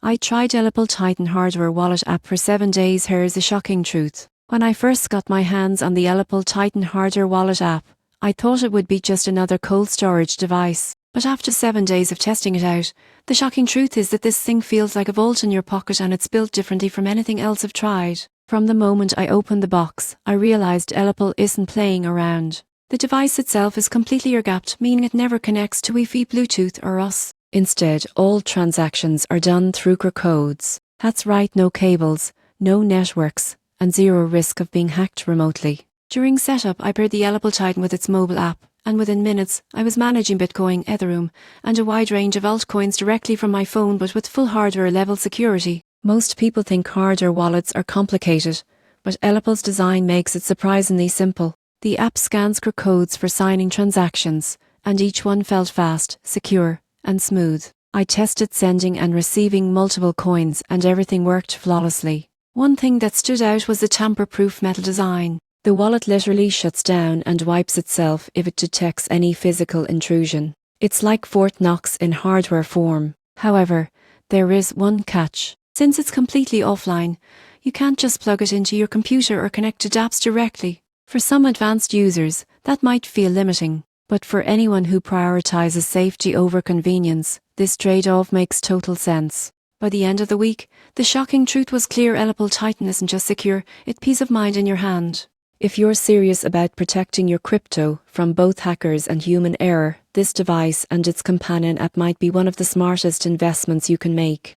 I tried Ellipal Titan hardware wallet app for 7 days. Here's the shocking truth. When I first got my hands on the Ellipal Titan hardware wallet app, I thought it would be just another cold storage device. But after 7 days of testing it out, the shocking truth is that this thing feels like a vault in your pocket, and it's built differently from anything else I've tried. From the moment I opened the box, I realized Ellipal isn't playing around. The device itself is completely air-gapped, meaning it never connects to Wi-Fi, Bluetooth or us. Instead, all transactions are done through QR codes. That's right, no cables, no networks, and zero risk of being hacked remotely. During setup, I paired the Ellipal Titan with its mobile app, and within minutes, I was managing Bitcoin, Ethereum, and a wide range of altcoins directly from my phone, but with full hardware-level security. Most people think hardware wallets are complicated, but Ellipal's design makes it surprisingly simple. The app scans QR codes for signing transactions, and each one felt fast, secure, and smooth. I tested sending and receiving multiple coins, and everything worked flawlessly. One thing that stood out was the tamper-proof metal design. The wallet literally shuts down and wipes itself if it detects any physical intrusion. It's like Fort Knox in hardware form. However, there is one catch. Since it's completely offline, you can't just plug it into your computer or connect to dApps directly. For some advanced users, that might feel limiting, but for anyone who prioritizes safety over convenience, this trade-off makes total sense. By the end of the week, the shocking truth was clear. Ellipal Titan isn't just secure, it's peace of mind in your hand. If you're serious about protecting your crypto from both hackers and human error, this device and its companion app might be one of the smartest investments you can make.